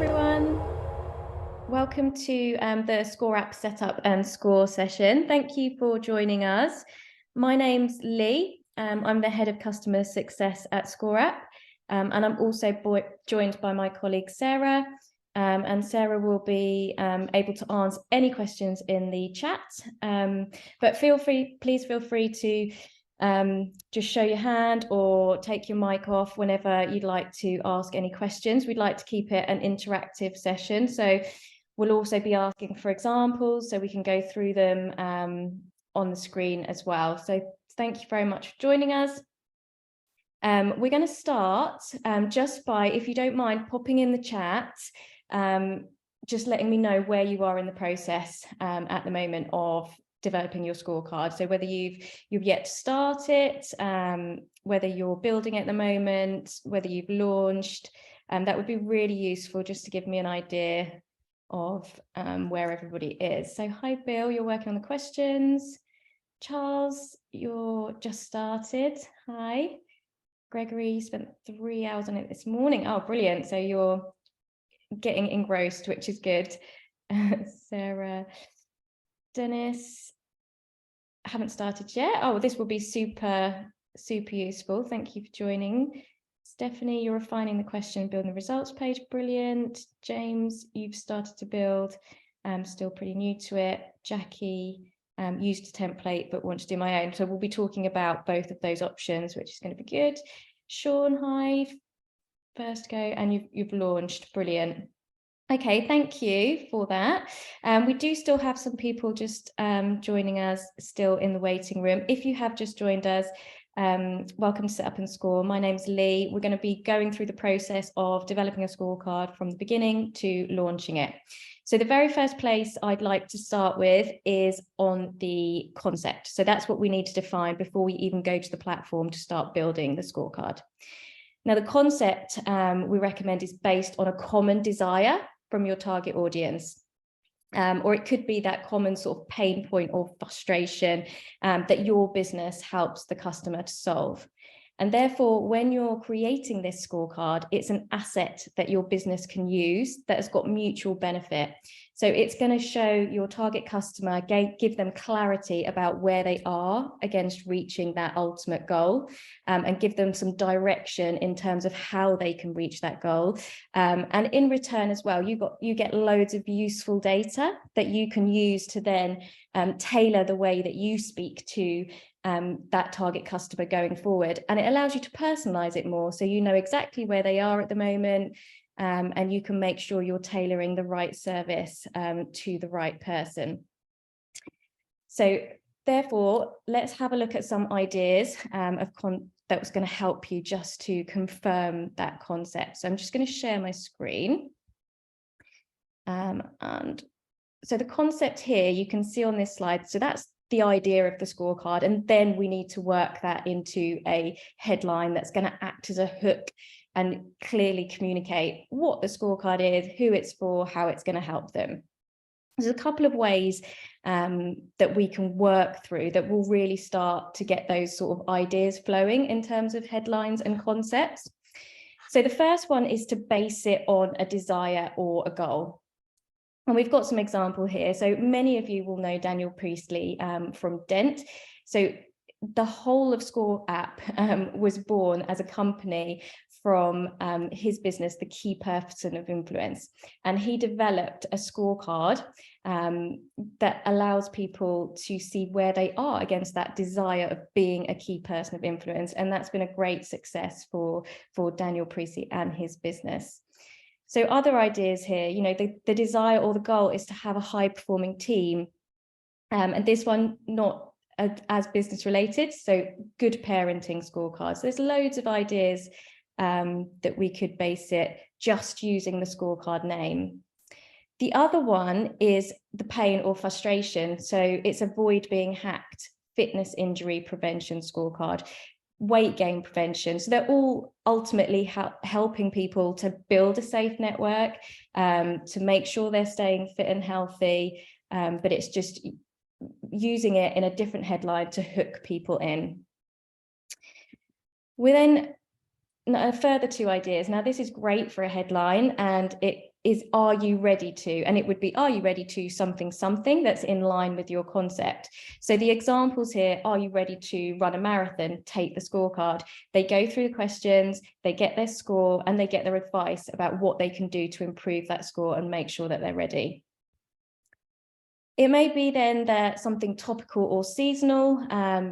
everyone. Welcome to the Score app setup and score session. Thank you for joining us. My name's Leigh. I'm the head of customer success at Score app, and I'm also joined by my colleague Sarah. And Sarah will be able to answer any questions in the chat. But please feel free to just show your hand or take your mic off whenever you'd like to ask any questions. We'd like to keep it an interactive session, so we'll also be asking for examples so we can go through them on the screen as well. So thank you very much for joining us. We're going to start just by, if you don't mind, popping in the chat, just letting me know where you are in the process at the moment of developing your scorecard. So whether you've yet to start it, whether you're building it at the moment, whether you've launched, that would be really useful just to give me an idea of where everybody is. So hi Bill, you're working on the questions. Charles, you're just started. Hi. Gregory, you spent 3 hours on it this morning. Oh, brilliant. So you're getting engrossed, which is good. Sarah, Dennis, I haven't started yet. Oh, this will be super useful. Thank you for joining. Stephanie, you're refining the question, building the results page. Brilliant. James, you've started to build. I'm still pretty new to it. Jackie, used a template but want to do my own. So we'll be talking about both of those options, which is going to be good. Sean, hi. First go, and you've launched. Brilliant. Okay, thank you for that. We do still have some people just joining us still in the waiting room. If you have just joined us, welcome to Set Up and Score. My name's Leigh. We're going to be going through the process of developing a scorecard from the beginning to launching it. So the very first place I'd like to start with is on the concept. So that's what we need to define before we even go to the platform to start building the scorecard. Now, the concept we recommend is based on a common desire from your target audience. Or it could be that common sort of pain point or frustration that your business helps the customer to solve. And therefore, when you're creating this scorecard, it's an asset that your business can use that has got mutual benefit. So it's going to show your target customer, give them clarity about where they are against reaching that ultimate goal, and give them some direction in terms of how they can reach that goal. And in return as well, you get loads of useful data that you can use to then tailor the way that you speak to that target customer going forward. And it allows you to personalize it more, so you know exactly where they are at the moment, and you can make sure you're tailoring the right service to the right person. So therefore, let's have a look at some ideas that was going to help you just to confirm that concept. So I'm just going to share my screen. And so the concept here, you can see on this slide, so that's the idea of the scorecard, and then we need to work that into a headline that's going to act as a hook and clearly communicate what the scorecard is, who it's for, how it's going to help them. There's a couple of ways that we can work through that will really start to get those sort of ideas flowing in terms of headlines and concepts. So the first one is to base it on a desire or a goal. And we've got some example here. So many of you will know Daniel Priestley from Dent. So the whole of Score app was born as a company from his business, The Key Person of Influence. And he developed a scorecard that allows people to see where they are against that desire of being a key person of influence. And that's been a great success for Daniel Priestley and his business. So other ideas here, you know, the desire or the goal is to have a high performing team. And this one, not as business related, so good parenting scorecards. There's loads of ideas that we could base it just using the scorecard name. The other one is the pain or frustration. So it's avoid being hacked, fitness injury prevention scorecard, weight gain prevention. So they're all ultimately helping people to build a safe network, to make sure they're staying fit and healthy, but it's just using it in a different headline to hook people in. We then further 2 ideas. Now, this is great for a headline, and it is, are you ready to? And it would be, are you ready to something that's in line with your concept? So the examples here, are you ready to run a marathon? Take the scorecard. They go through the questions, they get their score, and they get their advice about what they can do to improve that score and make sure that they're ready. It may be then that something topical or seasonal,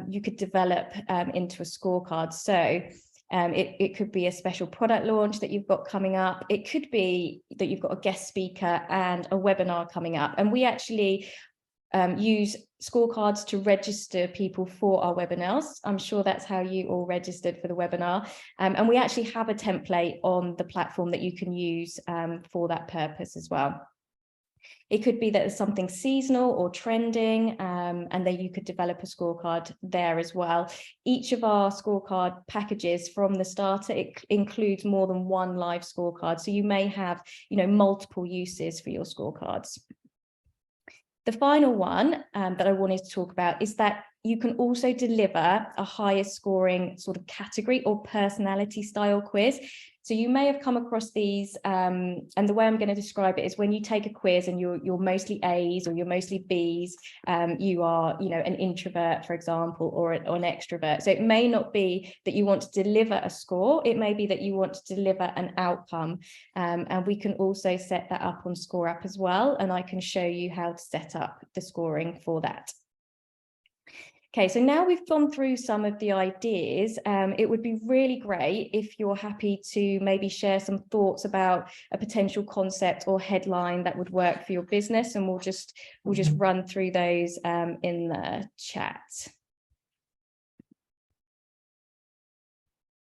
you could develop into a scorecard. So it could be a special product launch that you've got coming up. It could be that you've got a guest speaker and a webinar coming up. And we actually use scorecards to register people for our webinars. I'm sure that's how you all registered for the webinar. And we actually have a template on the platform that you can use for that purpose as well. It could be that there's something seasonal or trending, and then you could develop a scorecard there as well. Each of our scorecard packages from the starter, it includes more than 1 live scorecard. So you may have, multiple uses for your scorecards. The final one that I wanted to talk about is that you can also deliver a higher scoring sort of category or personality style quiz. So you may have come across these, and the way I'm going to describe it is when you take a quiz and you're mostly A's or you're mostly B's, you are, an introvert, for example, or an extrovert. So it may not be that you want to deliver a score. It may be that you want to deliver an outcome. And we can also set that up on ScoreApp as well. And I can show you how to set up the scoring for that. Okay, so now we've gone through some of the ideas. It would be really great if you're happy to maybe share some thoughts about a potential concept or headline that would work for your business, and we'll just run through those in the chat.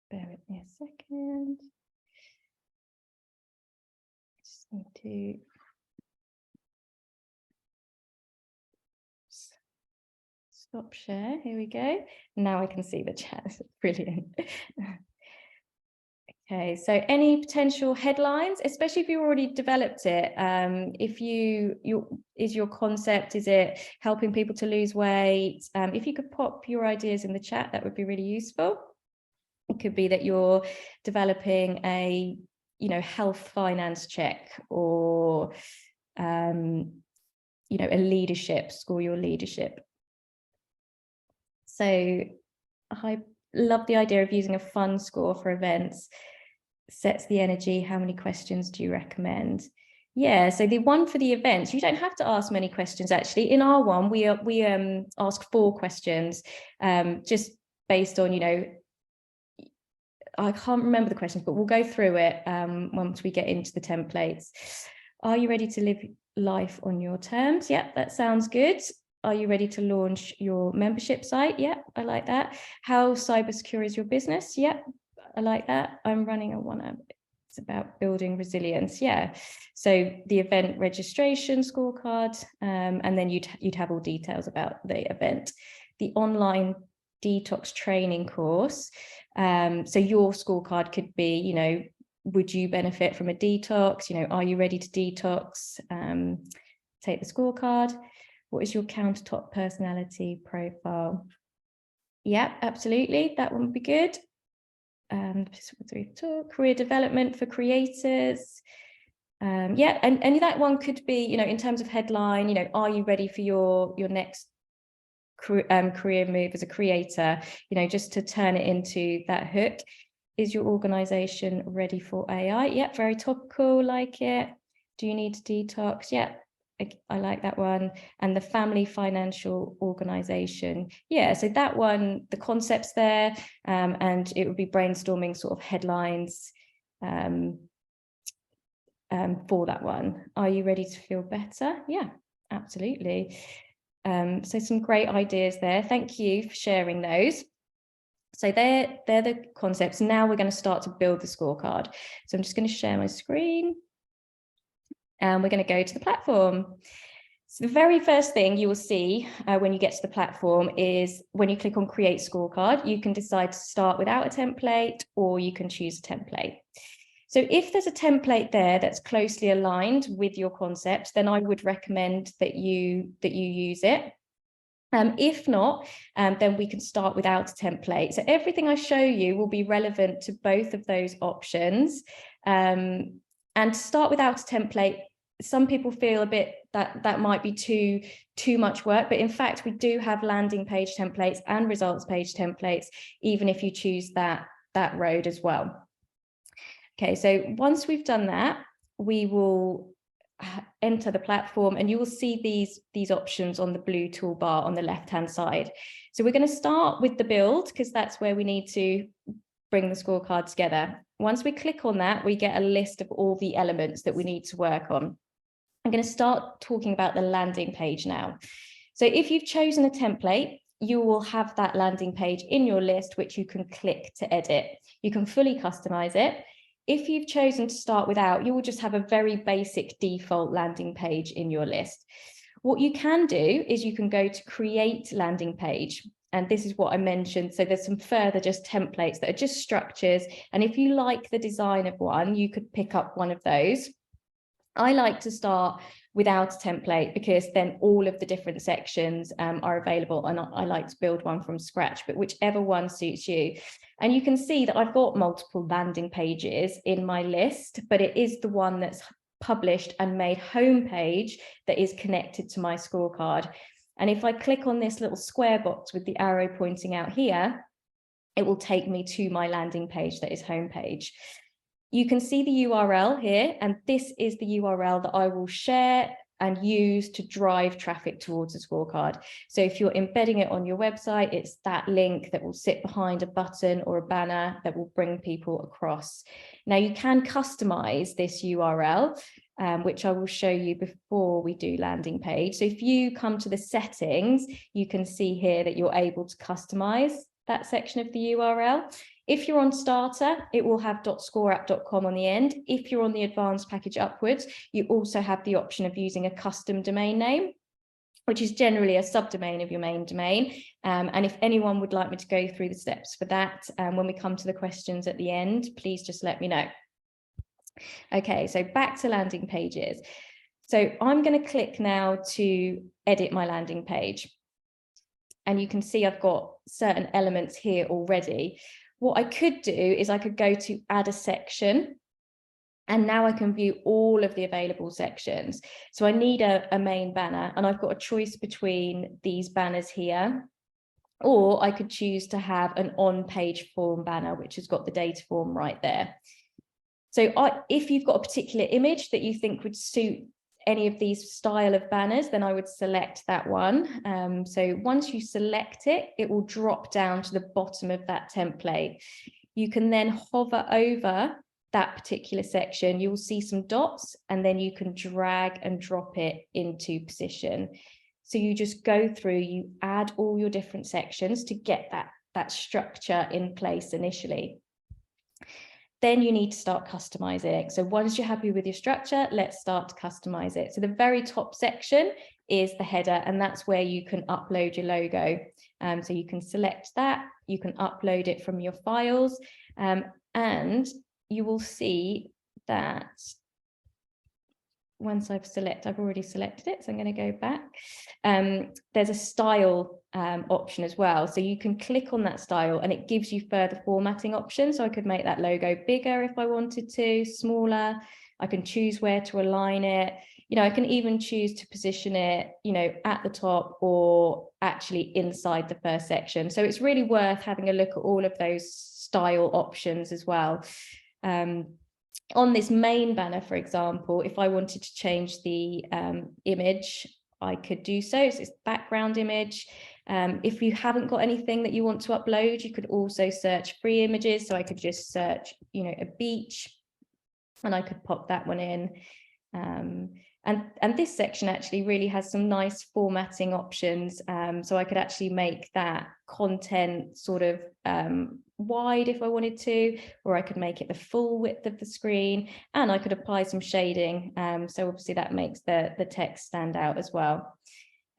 Bear with me a second. Just need to stop share. Here we go. Now I can see the chat. Brilliant. Okay, so any potential headlines, especially if you already developed it, is your concept, is it helping people to lose weight? If you could pop your ideas in the chat, that would be really useful. It could be that you're developing a, health finance check, or, a leadership, score your leadership. So I love the idea of using a fun score for events. Sets the energy. How many questions do you recommend? Yeah, so the one for the events, you don't have to ask many questions actually. In our one, we ask 4 questions, just based on, I can't remember the questions, but we'll go through it once we get into the templates. Are you ready to live life on your terms? Yeah, that sounds good. Are you ready to launch your membership site? Yeah, I like that. How cyber secure is your business? Yeah, I like that. I'm running a one. It's about building resilience. Yeah. So the event registration scorecard, and then you'd have all details about the event. The online detox training course. So your scorecard could be, would you benefit from a detox? Are you ready to detox? Take the scorecard. What is your countertop personality profile? Yeah, absolutely. That one would be good. Career development for creators. Yeah, and that one could be, in terms of headline, are you ready for your next career move as a creator? Just to turn it into that hook. Is your organization ready for AI? Yeah, very topical, like it. Do you need to detox? Yeah, I like that one. And the family financial organization. Yeah, so that one, the concept's there, and it would be brainstorming sort of headlines for that one. Are you ready to feel better? Yeah, absolutely. So some great ideas there. Thank you for sharing those. So they're the concepts. Now we're going to start to build the scorecard. So I'm just going to share my screen. And we're going to go to the platform. So the very first thing you will see when you get to the platform is when you click on create scorecard, you can decide to start without a template, or you can choose a template. So if there's a template there that's closely aligned with your concept, then I would recommend that you use it. If not, then we can start without a template. So everything I show you will be relevant to both of those options. And to start without a template, some people feel a bit that might be too much work, but in fact, we do have landing page templates and results page templates, even if you choose that road as well. Okay, so once we've done that, we will enter the platform and you will see these options on the blue toolbar on the left-hand side. So we're going to start with the build because that's where we need to bring the scorecard together. Once we click on that, we get a list of all the elements that we need to work on. I'm going to start talking about the landing page now. So if you've chosen a template, you will have that landing page in your list, which you can click to edit. You can fully customize it. If you've chosen to start without, you will just have a very basic default landing page in your list. What you can do is you can go to create landing page. And this is what I mentioned. So there's some further just templates that are just structures. And if you like the design of one, you could pick up one of those. I like to start without a template because then all of the different sections are available, and I like to build one from scratch, but whichever one suits you. And you can see that I've got multiple landing pages in my list, but it is the one that's published and made homepage that is connected to my scorecard. And if I click on this little square box with the arrow pointing out here, it will take me to my landing page that is homepage. You can see the URL here, and this is the URL that I will share and use to drive traffic towards a scorecard. So if you're embedding it on your website, it's that link that will sit behind a button or a banner that will bring people across. Now you can customize this URL, which I will show you before we do landing page. So if you come to the settings, you can see here that you're able to customize that section of the URL. If you're on starter, it will have .scoreapp.com on the end. If you're on the advanced package upwards, you also have the option of using a custom domain name, which is generally a subdomain of your main domain. And if anyone would like me to go through the steps for that, when we come to the questions at the end, please just let me know. Okay, so back to landing pages. So I'm going to click now to edit my landing page. And you can see I've got certain elements here already. What I could do is I could go to add a section, and now I can view all of the available sections. So I need a main banner, and I've got a choice between these banners here, or I could choose to have an on-page form banner, which has got the data form right there. So if you've got a particular image that you think would suit any of these style of banners, then I would select that one. So once you select it, it will drop down to the bottom of that template. You can then hover over that particular section. You will see some dots, and then you can drag and drop it into position. So you just go through, you add all your different sections to get that structure in place initially. Then you need to start customizing. So once you're happy with your structure, let's start to customize it. So the very top section is the header, and that's where you can upload your logo. So you can select that, you can upload it from your files, and you will see that once I've already selected it, so I'm going to go back. There's a style option as well. So you can click on that style and it gives you further formatting options. So I could make that logo bigger if I wanted to, smaller. I can choose where to align it. You know, I can even choose to position it, you know, at the top or actually inside the first section. So it's really worth having a look at all of those style options as well. On this main banner, for example, if I wanted to change the image, I could do so. So it's background image. If you haven't got anything that you want to upload, you could also search free images. So I could just search, you know, a beach, and I could pop that one in. And this section actually really has some nice formatting options. So I could actually make that content sort of wide if I wanted to, or I could make it the full width of the screen, and I could apply some shading. So obviously that makes the text stand out as well.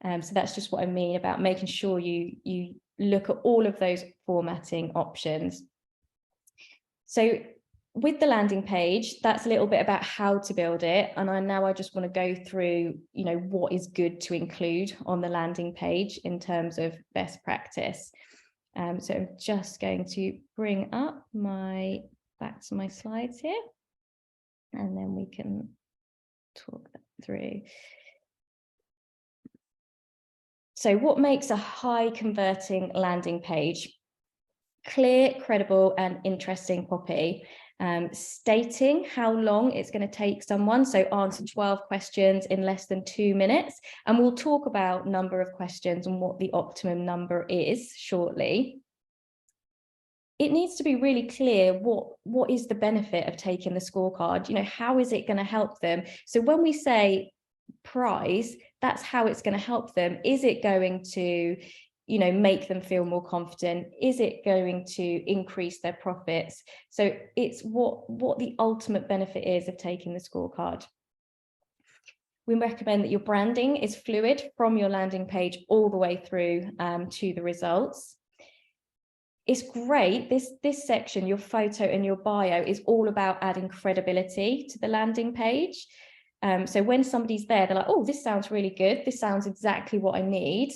So that's just what I mean about making sure you look at all of those formatting options. So with the landing page, that's a little bit about how to build it. And I just want to go through, what is good to include on the landing page in terms of best practice. So I'm just going to bring up back to my slides here, and then we can talk that through. So what makes a high converting landing page? Clear, credible, and interesting copy. Stating how long it's going to take someone. So answer 12 questions in less than 2 minutes. And we'll talk about number of questions and what the optimum number is shortly. It needs to be really clear what is the benefit of taking the scorecard. How is it going to help them? So when we say prize, that's how it's going to help them. Is it going to make them feel more confident? Is it going to increase their profits? So it's what the ultimate benefit is of taking the scorecard. We recommend that your branding is fluid from your landing page all the way through to the results. It's great. This section, your photo and your bio, is all about adding credibility to the landing page. So when somebody's there, they're like, oh, this sounds really good. This sounds exactly what I need.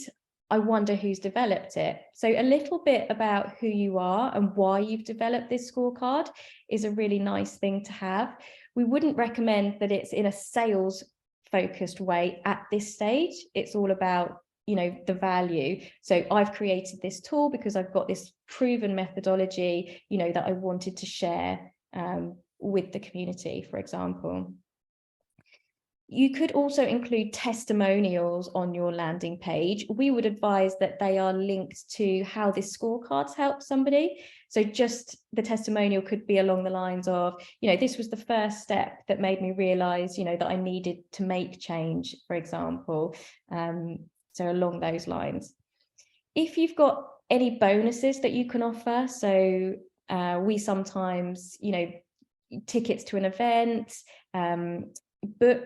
I wonder who's developed it. So a little bit about who you are and why you've developed this scorecard is a really nice thing to have. We wouldn't recommend that it's in a sales focused way at this stage. It's all about the value. So I've created this tool because I've got this proven methodology, that I wanted to share with the community, for example. You could also include testimonials on your landing page. We would advise that they are linked to how this scorecards help somebody. So just the testimonial could be along the lines of, this was the first step that made me realize, that I needed to make change, for example. So along those lines. If you've got any bonuses that you can offer, so we sometimes, tickets to an event,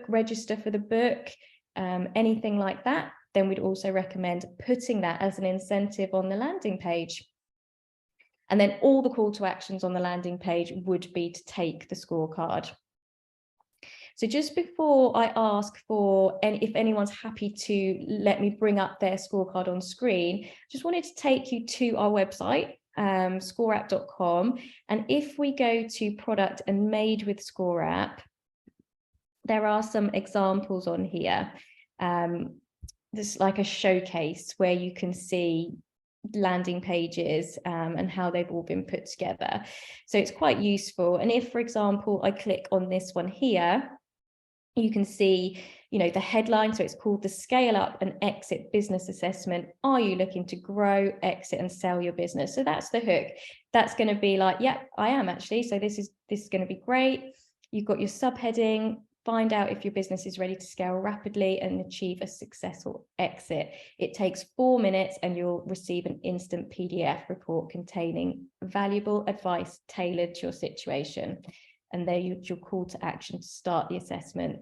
register for the book, anything like that, then we'd also recommend putting that as an incentive on the landing page. And then all the call to actions on the landing page would be to take the scorecard. So just before I ask if anyone's happy to let me bring up their scorecard on screen, just wanted to take you to our website, scoreapp.com. And if we go to product and made with ScoreApp, there are some examples on here. There's like a showcase where you can see landing pages and how they've all been put together. So it's quite useful. And if, for example, I click on this one here, you can see, the headline. So it's called the Scale Up and Exit Business Assessment. Are you looking to grow, exit, and sell your business? So that's the hook. That's going to be like, yeah, I am actually. So this is going to be great. You've got your subheading. Find out if your business is ready to scale rapidly and achieve a successful exit. It takes 4 minutes and you'll receive an instant PDF report containing valuable advice tailored to your situation. And there your call to action to start the assessment.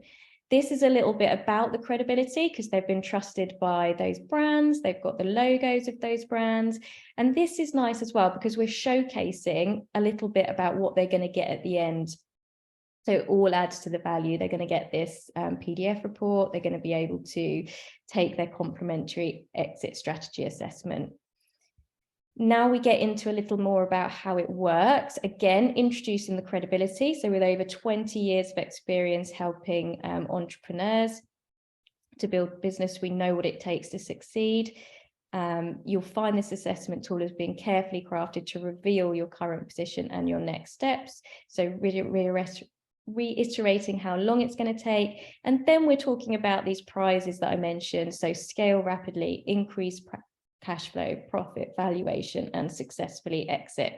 This is a little bit about the credibility because they've been trusted by those brands. They've got the logos of those brands. And this is nice as well because we're showcasing a little bit about what they're going to get at the end. So it all adds to the value. They're going to get this PDF report. They're going to be able to take their complimentary exit strategy assessment. Now we get into a little more about how it works. Again, introducing the credibility. So with over 20 years of experience helping entrepreneurs to build business, we know what it takes to succeed. You'll find this assessment tool as being carefully crafted to reveal your current position and your next steps. So reiterating how long it's going to take. And then we're talking about these prizes that I mentioned. So scale rapidly, increase cash flow, profit, valuation, and successfully exit.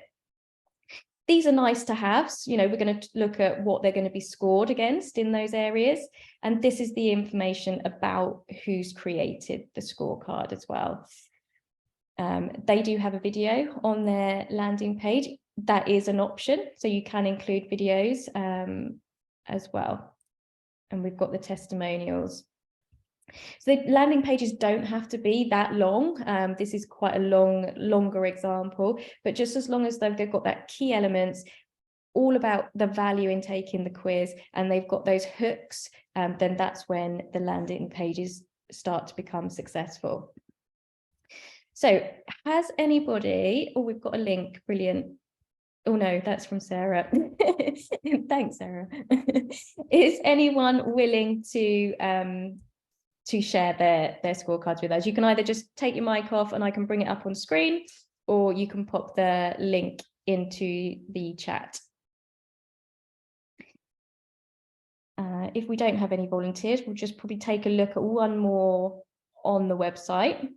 These are nice to have. We're going to look at what they're going to be scored against in those areas. And this is the information about who's created the scorecard as well. They do have a video on their landing page. That is an option. So you can include videos as well. And we've got the testimonials. So the landing pages don't have to be that long. This is quite a longer example, but just as long as they've got that key elements, all about the value in taking the quiz, and they've got those hooks, then that's when the landing pages start to become successful. So has anybody, oh, we've got a link, brilliant. Oh no, that's from Sarah. Thanks, Sarah. Is anyone willing to share their scorecards with us? You can either just take your mic off and I can bring it up on screen, or you can pop the link into the chat. If we don't have any volunteers, we'll just probably take a look at one more on the website.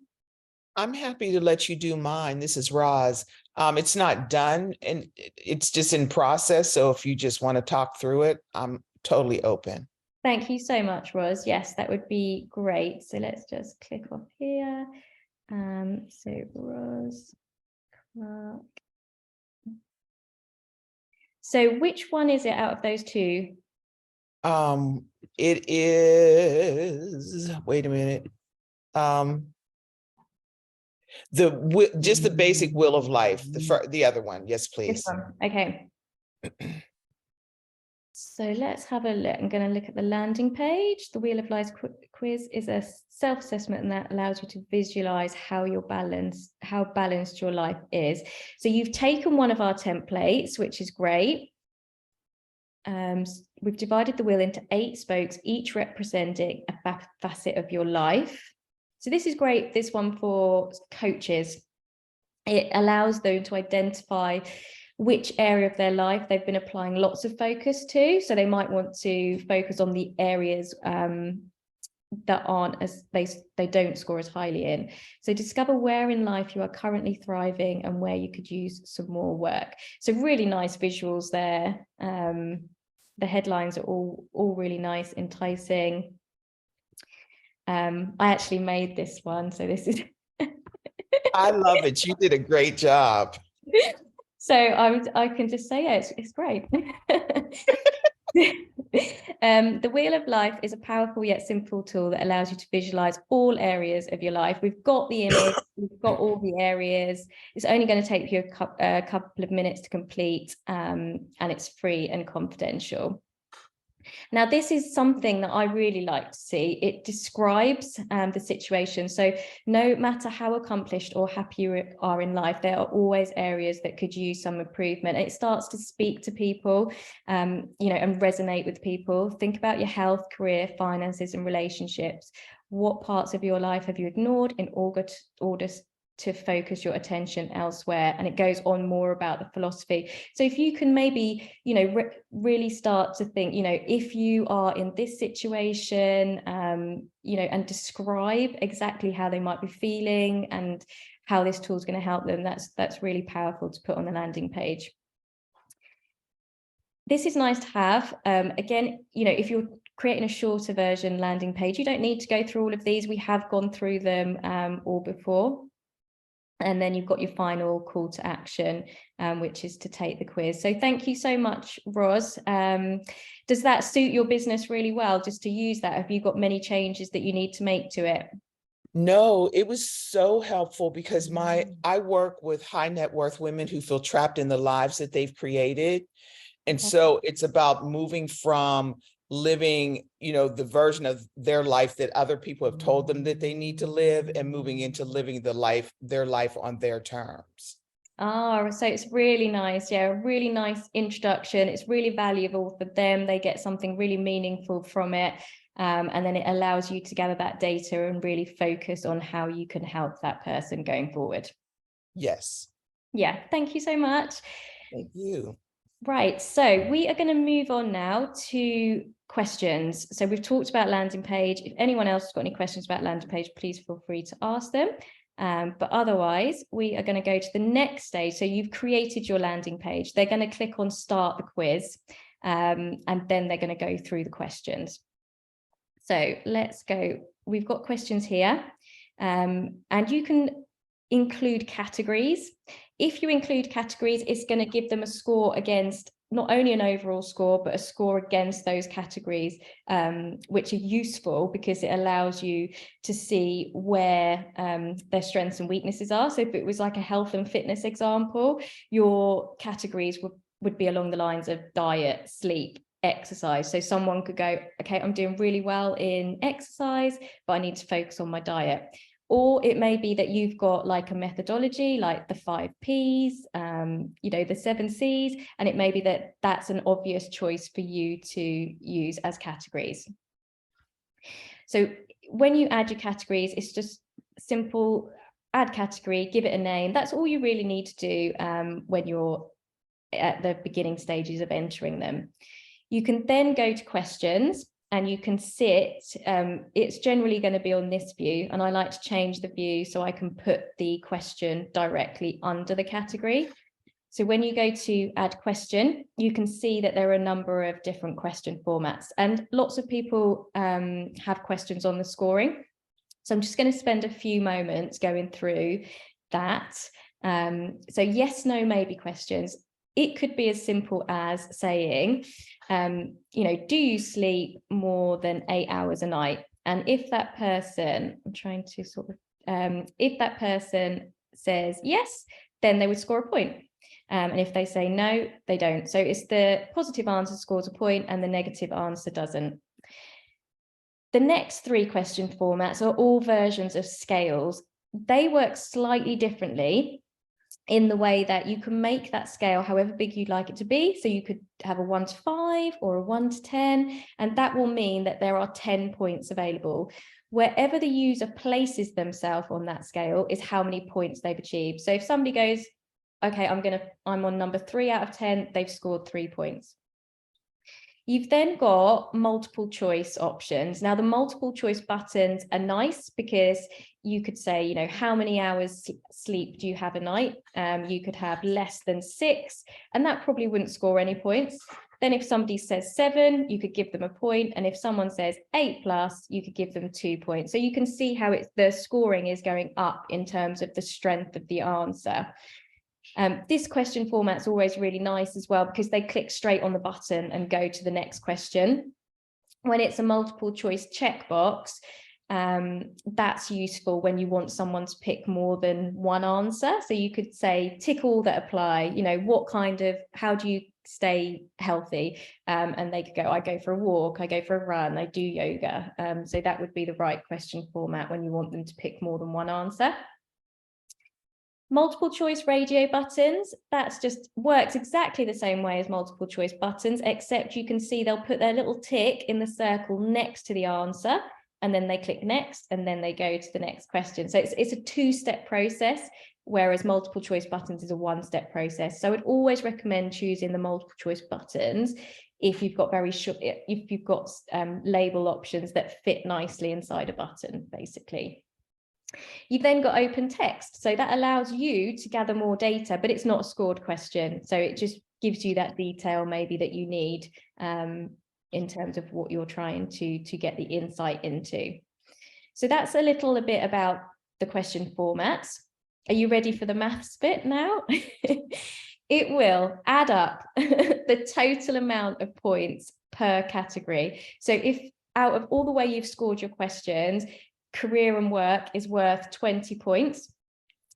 I'm happy to let you do mine. This is Roz. It's not done and it's just in process. So if you just want to talk through it, I'm totally open. Thank you so much, Roz. Yes, that would be great. So let's just click off here. So Roz Clark. So which one is it out of those two? It is, wait a minute. Just the basic wheel of life, the other one. Yes, please. This one. Okay. So let's have a look. I'm going to look at the landing page. The Wheel of Life quiz is a self-assessment that allows you to visualize how balanced your life is. So you've taken one of our templates, which is great. We've divided the wheel into 8 spokes, each representing a facet of your life. So this is great, this one for coaches. It allows them to identify which area of their life they've been applying lots of focus to. So they might want to focus on the areas that aren't as they don't score as highly in. So discover where in life you are currently thriving and where you could use some more work. So really nice visuals there. The headlines are all really nice, enticing. I actually made this one, so this is I love it. You did a great job. So I can just say, yeah, it's great. The Wheel of Life is a powerful yet simple tool that allows you to visualize all areas of your life. We've got the image, we've got all the areas. It's only going to take you a couple of minutes to complete, and it's free and confidential. Now, this is something that I really like to see. It describes the situation. So no matter how accomplished or happy you are in life, there are always areas that could use some improvement. It starts to speak to people, and resonate with people. Think about your health, career, finances, and relationships. What parts of your life have you ignored in order to focus your attention elsewhere? And it goes on more about the philosophy. So if you can maybe, really start to think, if you are in this situation, and describe exactly how they might be feeling and how this tool is going to help them, that's really powerful to put on the landing page. This is nice to have. Again, if you're creating a shorter version landing page, you don't need to go through all of these. We have gone through them all before. And then you've got your final call to action, which is to take the quiz. So thank you so much, Roz. Does that suit your business really well, just to use that? Have you got many changes that you need to make to it? No, it was so helpful because I work with high net worth women who feel trapped in the lives that they've created. And so it's about moving from living, the version of their life that other people have told them that they need to live, and moving into living their life on their terms. So it's really nice. Yeah, a really nice introduction. It's really valuable for them. They get something really meaningful from it. And then it allows you to gather that data and really focus on how you can help that person going forward. Yes. Yeah, thank you so much. Thank you. Right, so we are going to move on now to questions. So we've talked about landing page. If anyone else has got any questions about landing page, please feel free to ask them. But otherwise, we are going to go to the next stage. So you've created your landing page. They're going to click on start the quiz, and then they're going to go through the questions. So let's go. We've got questions here, and you can include categories. If you include categories, it's going to give them a score against not only an overall score, but a score against those categories, which are useful because it allows you to see where their strengths and weaknesses are. So if it was like a health and fitness example, your categories would be along the lines of diet, sleep, exercise. So someone could go, okay, I'm doing really well in exercise, but I need to focus on my diet. Or it may be that you've got like a methodology, like the 5 Ps, the 7 Cs, and it may be that that's an obvious choice for you to use as categories. So when you add your categories, it's just simple, add category, give it a name. That's all you really need to do when you're at the beginning stages of entering them. You can then go to questions, and you can sit, it's generally going to be on this view, and I like to change the view so I can put the question directly under the category. So when you go to add question, you can see that there are a number of different question formats, and lots of people have questions on the scoring. So I'm just going to spend a few moments going through that. So yes, no, maybe questions. It could be as simple as saying, do you sleep more than 8 hours a night? And if that person, I'm trying to sort of, if that person says yes, then they would score a point. And if they say no, they don't. So it's the positive answer scores a point and the negative answer doesn't. The next 3 question formats are all versions of scales. They work slightly differently in the way that you can make that scale however big you'd like it to be. So you could have a 1 to 5 or a 1 to 10, and that will mean that there are 10 points available. Wherever the user places themselves on that scale is how many points they've achieved. So if somebody goes, okay, I'm on number 3 out of 10, they've scored 3 points. You've then got multiple choice options. Now, the multiple choice buttons are nice because you could say, how many hours sleep do you have a night? You could have less than 6, and that probably wouldn't score any points. Then if somebody says 7, you could give them a point. And if someone says 8+, you could give them 2 points. So you can see how the scoring is going up in terms of the strength of the answer. This question format is always really nice as well because they click straight on the button and go to the next question. When it's a multiple choice checkbox, that's useful when you want someone to pick more than one answer. So you could say, tick all that apply, how do you stay healthy? And they could go, I go for a walk, I go for a run, I do yoga. So that would be the right question format when you want them to pick more than one answer. Multiple choice radio buttons, that's just works exactly the same way as multiple choice buttons, except you can see they'll put their little tick in the circle next to the answer, and then they click next, and then they go to the next question. So it's a 2-step process, whereas multiple choice buttons is a 1-step process. So I'd always recommend choosing the multiple choice buttons if you've got label options that fit nicely inside a button, basically. You've then got open text. So that allows you to gather more data, but it's not a scored question. So it just gives you that detail maybe that you need in terms of what you're trying to get the insight into. So that's a bit about the question formats. Are you ready for the maths bit now? It will add up the total amount of points per category. So if out of all the way you've scored your questions, career and work is worth 20 points.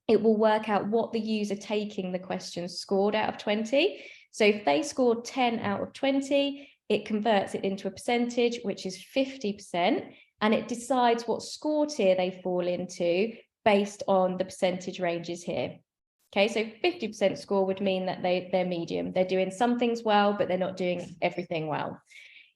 It will work out what the user taking the question scored out of 20. So if they scored 10 out of 20, it converts it into a percentage, which is 50%, and it decides what score tier they fall into based on the percentage ranges here. Okay, so 50% score would mean that they're medium. They're doing some things well, but they're not doing everything well.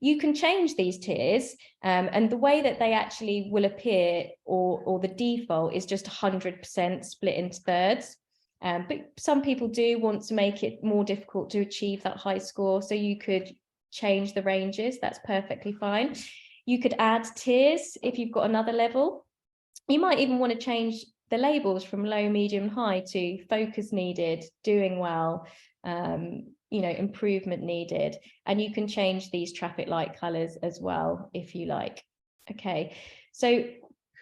You can change these tiers, and the way that they actually will appear, or the default, is just 100% split into thirds. But some people do want to make it more difficult to achieve that high score, so you could change the ranges. That's perfectly fine. You could add tiers if you've got another level. You might even want to change the labels from low, medium, high to focus needed, doing well, improvement needed, and you can change these traffic light colors as well if you like. Okay, so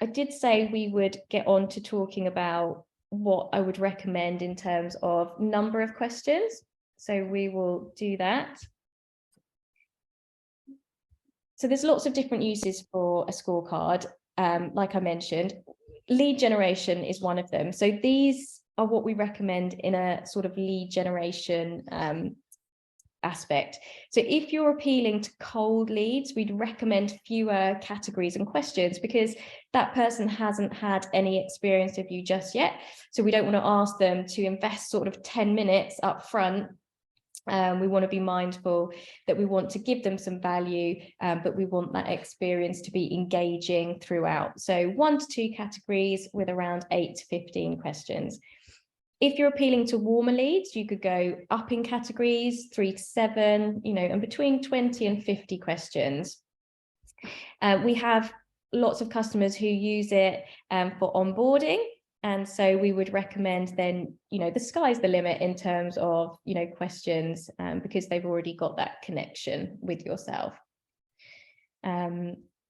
I did say we would get on to talking about what I would recommend in terms of number of questions, so we will do that. So there's lots of different uses for a scorecard. Like I mentioned, lead generation is one of them. So these are what we recommend in a sort of lead generation aspect. So if you're appealing to cold leads, we'd recommend fewer categories and questions, because that person hasn't had any experience of you just yet. So we don't want to ask them to invest sort of 10 minutes up front. We want to be mindful that we want to give them some value, but we want that experience to be engaging throughout. So 1 to 2 categories with around 8 to 15 questions. If you're appealing to warmer leads, you could go up in categories, 3 to 7, and between 20 and 50 questions. We have lots of customers who use it for onboarding. And so we would recommend then, the sky's the limit in terms of, questions, because they've already got that connection with yourself.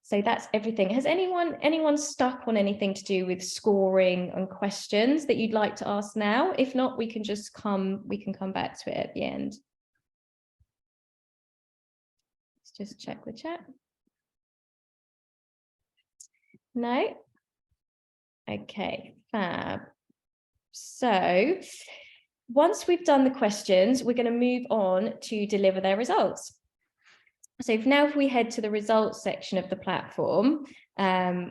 So that's everything. Has anyone stuck on anything to do with scoring and questions that you'd like to ask now? If not, we can come back to it at the end. Let's just check the chat. No? Okay, fab. So once we've done the questions, we're going to move on to deliver their results. So if we head to the results section of the platform,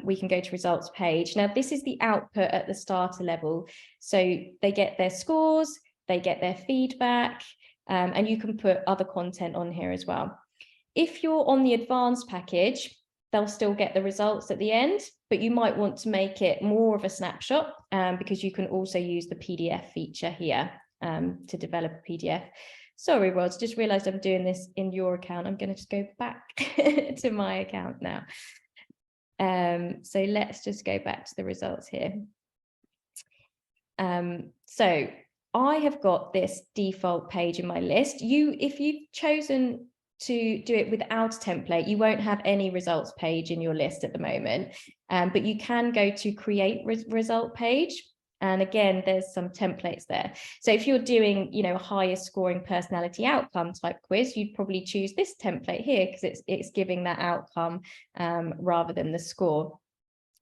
we can go to results page. Now, this is the output at the starter level. So they get their scores, they get their feedback, and you can put other content on here as well. If you're on the advanced package, they'll still get the results at the end, but you might want to make it more of a snapshot, because you can also use the PDF feature here to develop a PDF. Sorry, Rod, just realized I'm doing this in your account. I'm going to just go back to my account now. So let's just go back to the results here. So I have got this default page in my list. If you've chosen to do it without a template, you won't have any results page in your list at the moment, but you can go to create result page. And again, there's some templates there. So if you're doing, a higher scoring personality outcome type quiz, you'd probably choose this template here, because it's giving that outcome rather than the score.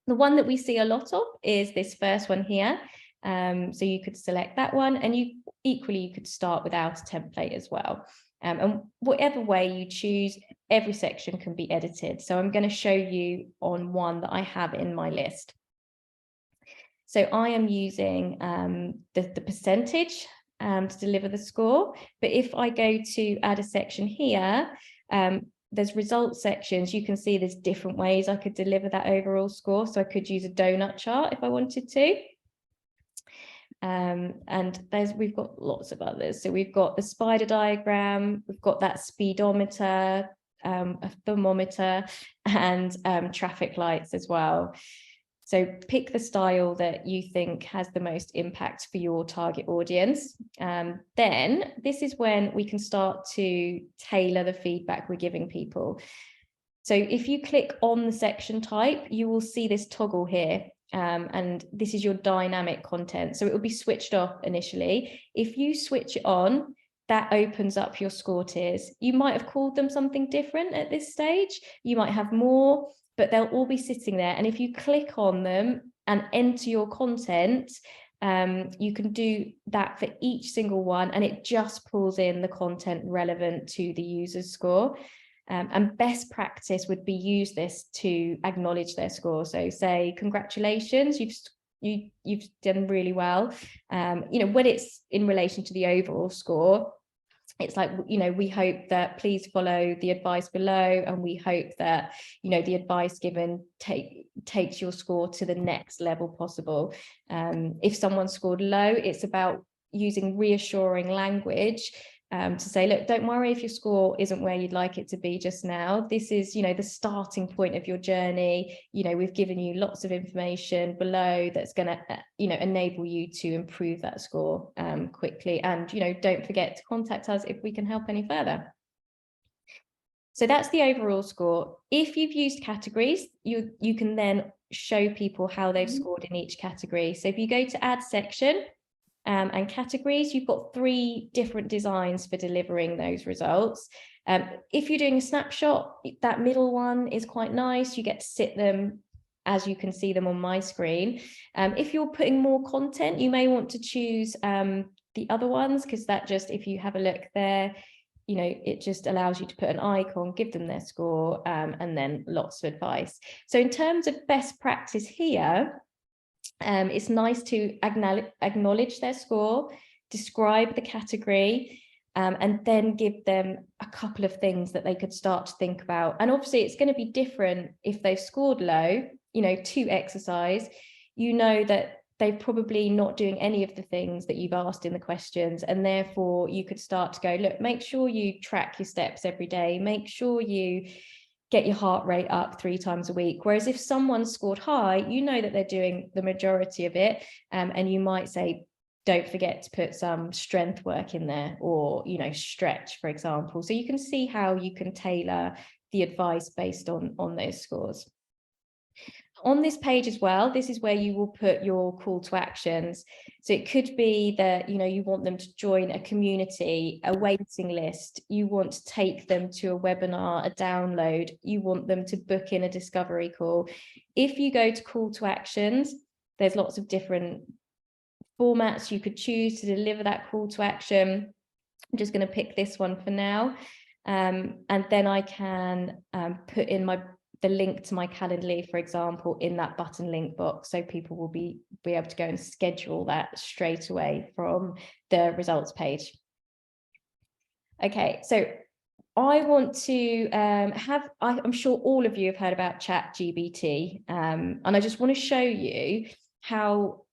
The one that we see a lot of is this first one here. So you could select that one, and you could start without a template as well. And whatever way you choose, every section can be edited. So I'm going to show you on one that I have in my list. So I am using the percentage to deliver the score. But if I go to add a section here, there's results sections. You can see there's different ways I could deliver that overall score. So I could use a donut chart if I wanted to. And we've got lots of others. So we've got the spider diagram, we've got that speedometer, a thermometer, and traffic lights as well. So pick the style that you think has the most impact for your target audience. Then this is when we can start to tailor the feedback we're giving people. So if you click on the section type, you will see this toggle here. And this is your dynamic content. So it will be switched off initially. If you switch it on, that opens up your score tiers. You might have called them something different at this stage. You might have more, but they'll all be sitting there. And if you click on them and enter your content, you can do that for each single one, and it just pulls in the content relevant to the user's score. And best practice would be use this to acknowledge their score. So say, congratulations, you've done really well. When it's in relation to the overall score, it's like, we hope that please follow the advice below, and we hope that, the advice given takes your score to the next level possible. If someone scored low, it's about using reassuring language to say, look, don't worry if your score isn't where you'd like it to be just now. This is, the starting point of your journey. We've given you lots of information below that's going to, enable you to improve that score quickly. And, don't forget to contact us if we can help any further. So that's the overall score. If you've used categories, you can then show people how they've scored in each category. So if you go to add section, and categories, you've got 3 different designs for delivering those results. If you're doing a snapshot, that middle one is quite nice. You get to sit them as you can see them on my screen. If you're putting more content, you may want to choose the other ones, because that just, if you have a look there, it just allows you to put an icon, give them their score, and then lots of advice. So in terms of best practice here, it's nice to acknowledge their score, describe the category, and then give them a couple of things that they could start to think about. And obviously it's going to be different if they've scored low, to exercise, that they're probably not doing any of the things that you've asked in the questions. And therefore you could start to go, look, make sure you track your steps every day. Make sure you get your heart rate up 3 times a week. Whereas if someone scored high, that they're doing the majority of it. And you might say, don't forget to put some strength work in there, or, stretch, for example. So you can see how you can tailor the advice based on those scores. On this page as well, this is where you will put your call to actions. So it could be that, you want them to join a community, a waiting list. You want to take them to a webinar, a download. You want them to book in a discovery call. If you go to call to actions, there's lots of different formats you could choose to deliver that call to action. I'm just going to pick this one for now. And then I can put in the link to my Calendly, for example, in that button link box, so people will be able to go and schedule that straight away from the results page. Okay, so I want to I'm sure all of you have heard about ChatGPT, and I just want to show you how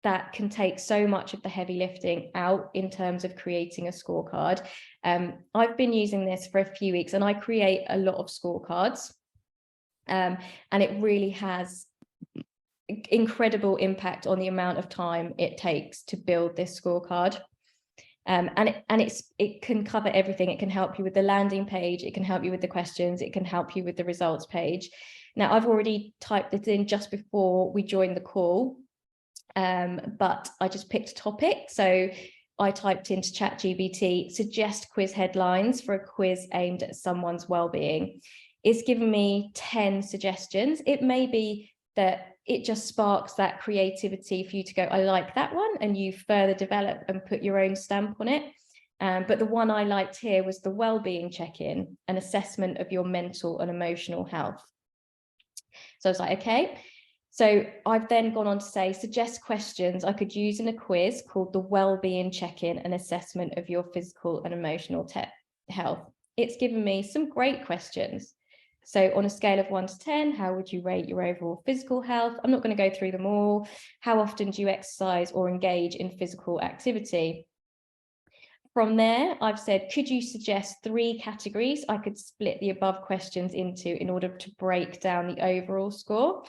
that can take so much of the heavy lifting out in terms of creating a scorecard. I've been using this for a few weeks, and I create a lot of scorecards. And it really has incredible impact on the amount of time it takes to build this scorecard. And it can cover everything. It can help you with the landing page. It can help you with the questions. It can help you with the results page. Now, I've already typed it in just before we joined the call, but I just picked a topic. So I typed into ChatGPT, suggest quiz headlines for a quiz aimed at someone's well-being. It's given me 10 suggestions. It may be that it just sparks that creativity for you to go, I like that one, and you further develop and put your own stamp on it. But the one I liked here was the well-being check-in, an assessment of your mental and emotional health. So I was like, okay. So I've then gone on to say, suggest questions I could use in a quiz called the well-being check-in, an assessment of your physical and emotional health. It's given me some great questions. So on a scale of 1 to 10, how would you rate your overall physical health? I'm not going to go through them all. How often do you exercise or engage in physical activity? From there, I've said, could you suggest 3 categories I could split the above questions into in order to break down the overall score?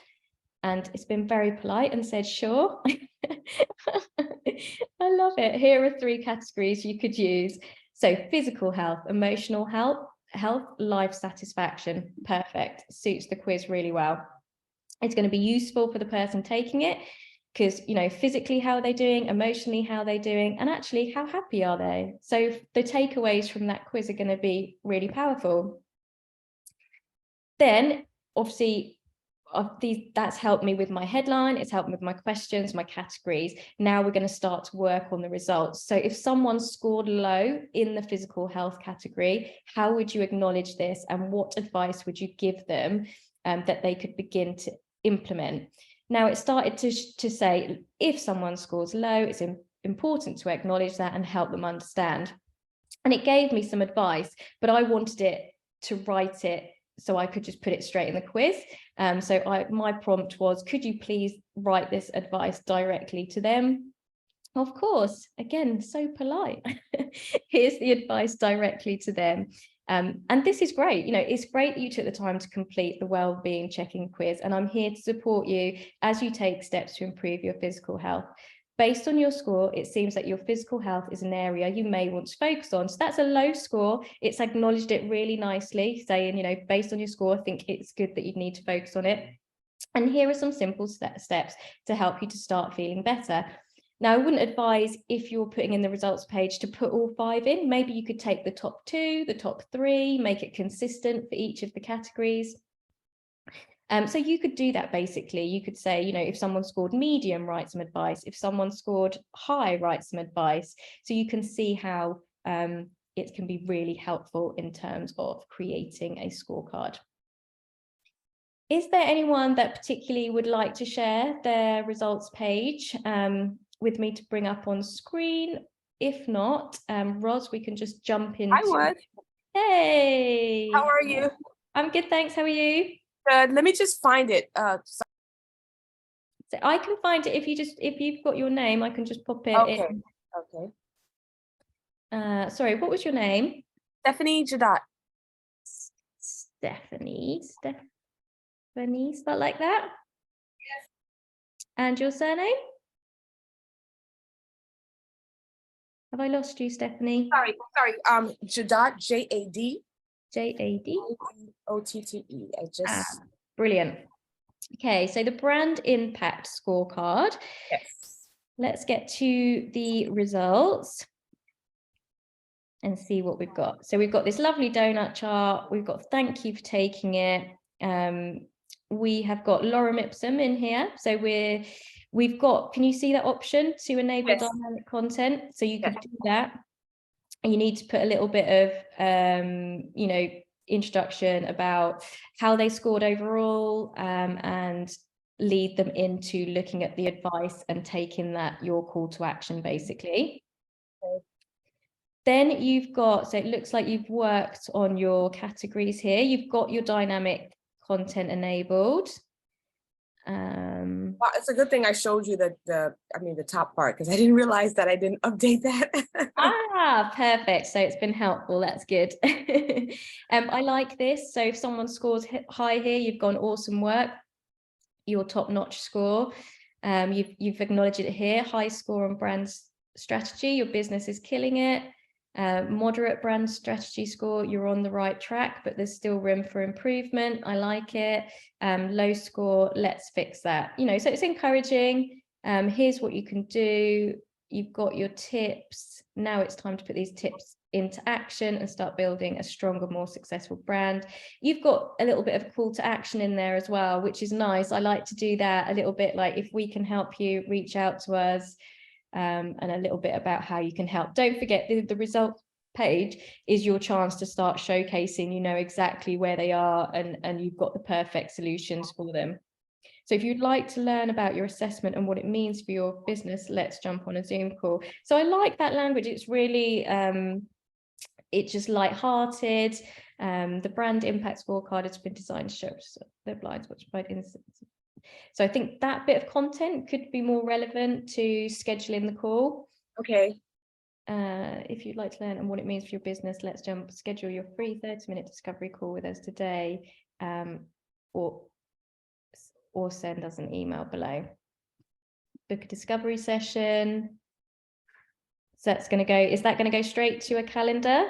And it's been very polite and said, sure. I love it. Here are 3 categories you could use. So physical health, emotional health, life satisfaction. Perfect. Suits the quiz really well. It's going to be useful for the person taking it because, physically, how are they doing? Emotionally, how are they doing? And actually, how happy are they? So the takeaways from that quiz are going to be really powerful. Then, obviously, that's helped me with my headline. It's helped me with my questions, my categories. Now we're going to start to work on the results. So if someone scored low in the physical health category, how would you acknowledge this, and what advice would you give them that they could begin to implement? Now it started to say, if someone scores low, it's important to acknowledge that and help them understand. And it gave me some advice, but I wanted it to write it so I could just put it straight in the quiz. So my prompt was, could you please write this advice directly to them? Of course, again, so polite. Here's the advice directly to them. And this is great. It's great that you took the time to complete the well-being checking quiz, and I'm here to support you as you take steps to improve your physical health. Based on your score, it seems that your physical health is an area you may want to focus on. So that's a low score. It's acknowledged it really nicely, saying, based on your score, I think it's good that you need to focus on it. And here are some simple steps to help you to start feeling better. Now, I wouldn't advise, if you're putting in the results page, to put all 5 in. Maybe you could take the top 2, the top 3, make it consistent for each of the categories. So you could do that basically. You could say, if someone scored medium, write some advice. If someone scored high, write some advice. So you can see how it can be really helpful in terms of creating a scorecard. Is there anyone that particularly would like to share their results page with me to bring up on screen? If not, Roz, we can just jump into. I would. Hey. How are you? I'm good, thanks. How are you? Good. Let me just find it. So I can find it if you've got your name, I can just pop it in. Okay. Sorry, what was your name? Stephanie Jadot. Stephanie, spelled like that? Yes. And your surname? Have I lost you, Stephanie? Sorry. Jadot, J-A-D. J-A-D? O-T-T-E. I just. Brilliant. Okay, so the brand impact scorecard. Yes. Let's get to the results and see what we've got. So we've got this lovely donut chart. We've got thank you for taking it. We have got lorem ipsum in here. So we've got, can you see that option to enable dynamic content? So you could do that. And you need to put a little bit of, introduction about how they scored overall, and lead them into looking at the advice and taking that your call to action, basically. Okay. Then you've got, so it looks like you've worked on your categories here. You've got your dynamic content enabled. Well, it's a good thing I showed you the top part, because I didn't realize that I didn't update that. Perfect. So it's been helpful. That's good. I like this. So if someone scores high here, you've gone awesome work. Your top-notch score. You've acknowledged it here. High score on brand strategy. Your business is killing it. Moderate brand strategy score, you're on the right track, but there's still room for improvement. I like it. Low score, let's fix that. So it's encouraging. Here's what you can do. You've got your tips. Now it's time to put these tips into action and start building a stronger, more successful brand. You've got a little bit of a call to action in there as well, which is nice. I like to do that a little bit, like if we can help you, reach out to us. And a little bit about how you can help. Don't forget, the result page is your chance to start showcasing, exactly where they are, and you've got the perfect solutions for them. So if you'd like to learn about your assessment and what it means for your business, let's jump on a Zoom call. So I like that language. It's really, it's just lighthearted. The brand impact scorecard has been designed to show the blinds which provide insights. So I think that bit of content could be more relevant to scheduling the call. Okay. If you'd like to learn and what it means for your business, let's schedule your free 30-minute discovery call with us today, or send us an email below. Book a discovery session. So that's going to go, is that going to go straight to a calendar?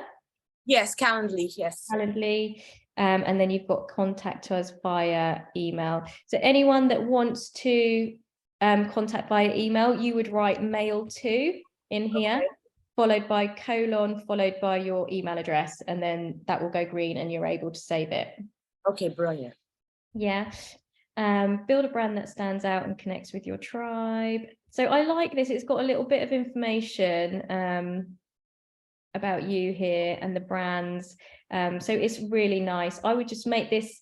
Yes, Calendly, yes. Calendly. And then you've got contact us via email. So anyone that wants to contact via email, you would write mail to in here, followed by colon, followed by your email address, and then that will go green and you're able to save it. Okay, brilliant. Yeah. Build a brand that stands out and connects with your tribe. So I like this. It's got a little bit of information about you here and the brands. So it's really nice. I would just make this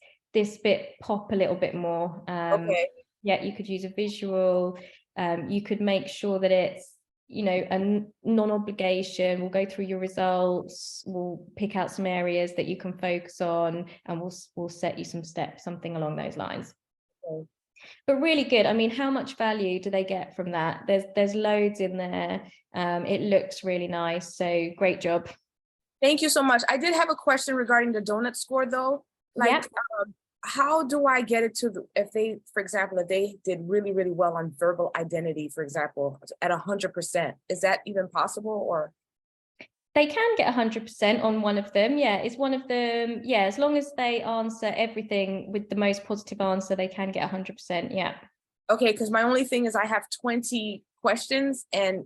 bit pop a little bit more. Okay. Yeah, you could use a visual. You could make sure that it's, a non-obligation. We'll go through your results. We'll pick out some areas that you can focus on, and we'll set you some steps, something along those lines. Okay. But really good. I mean, how much value do they get from that? There's loads in there. It looks really nice. So great job. Thank you so much. I did have a question regarding the donut score though. Like, how do I get it to if they, for example, if they did really, really well on verbal identity, for example, at 100%, is that even possible? Or they can get 100% on one of them. Yeah, it's one of them. Yeah, as long as they answer everything with the most positive answer, they can get 100%. Yeah. Okay, because my only thing is I have 20 questions, and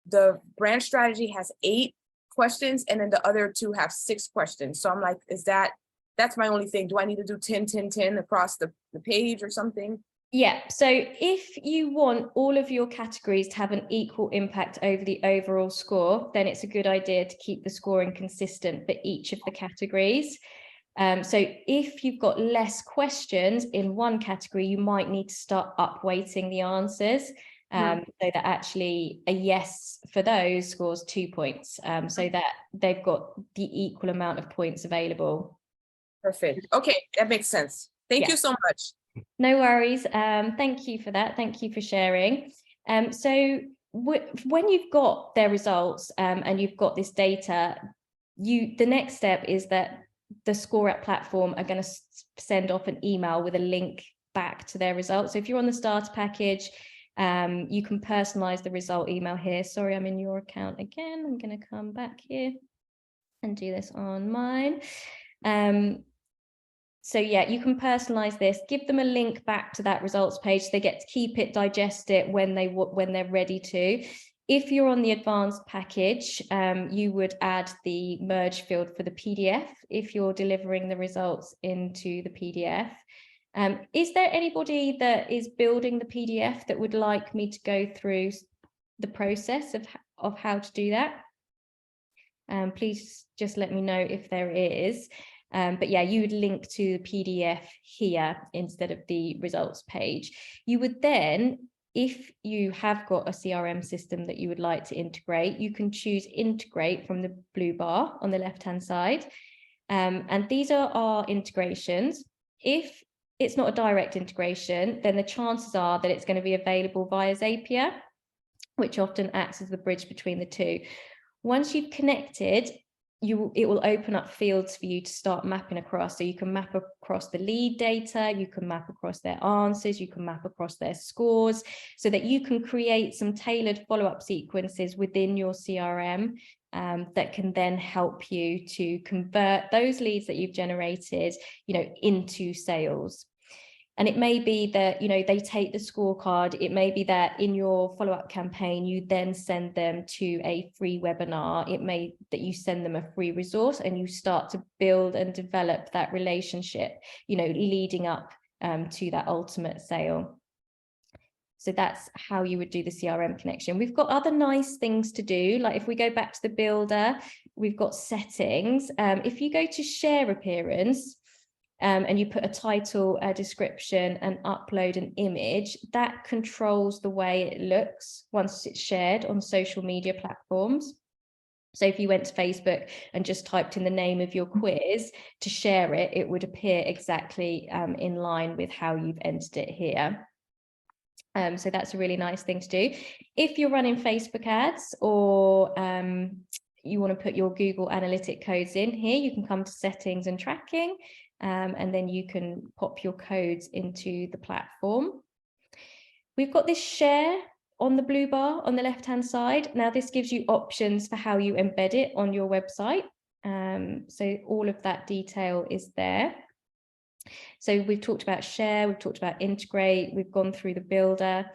the brand strategy has 8 questions, and then the other 2 have 6 questions. So I'm like, that's my only thing. Do I need to do 10, 10, 10 across the page or something? Yeah, so if you want all of your categories to have an equal impact over the overall score, then it's a good idea to keep the scoring consistent for each of the categories. So if you've got less questions in one category, you might need to start upweighting the answers, so that actually a yes for those scores 2 points, so that they've got the equal amount of points available. Perfect. Okay, that makes sense. Thank you so much. No worries. Thank you for that. Thank you for sharing. So when you've got their results and you've got this data, the next step is that the ScoreUp platform are going to send off an email with a link back to their results. So if you're on the starter package, you can personalize the result email here. Sorry, I'm in your account again. I'm going to come back here and do this on mine. So yeah, you can personalize this, give them a link back to that results page. They get to keep it, digest it when they're ready to. If you're on the advanced package, you would add the merge field for the PDF if you're delivering the results into the PDF. Is there anybody that is building the PDF that would like me to go through the process of how to do that? Please just let me know if there is. But yeah, you would link to the PDF here instead of the results page. You would then, if you have got a CRM system that you would like to integrate, you can choose integrate from the blue bar on the left-hand side. And these are our integrations. If it's not a direct integration, then the chances are that it's going to be available via Zapier, which often acts as the bridge between the two. Once you've connected, it will open up fields for you to start mapping across. So you can map across the lead data, you can map across their answers, you can map across their scores, so that you can create some tailored follow-up sequences within your CRM that can then help you to convert those leads that you've generated, into sales. And it may be that, they take the scorecard. It may be that in your follow-up campaign, you then send them to a free webinar. It may that you send them a free resource and you start to build and develop that relationship, leading up to that ultimate sale. So that's how you would do the CRM connection. We've got other nice things to do. Like if we go back to the builder, we've got settings. If you go to share appearance, and you put a title, a description, and upload an image, that controls the way it looks once it's shared on social media platforms. So if you went to Facebook and just typed in the name of your quiz to share it, it would appear exactly in line with how you've entered it here. So that's a really nice thing to do. If you're running Facebook ads or you want to put your Google Analytic codes in here, you can come to settings and tracking. And then you can pop your codes into the platform. We've got this share on the blue bar on the left-hand side. Now this gives you options for how you embed it on your website. So all of that detail is there. So we've talked about share, we've talked about integrate, we've gone through the builder.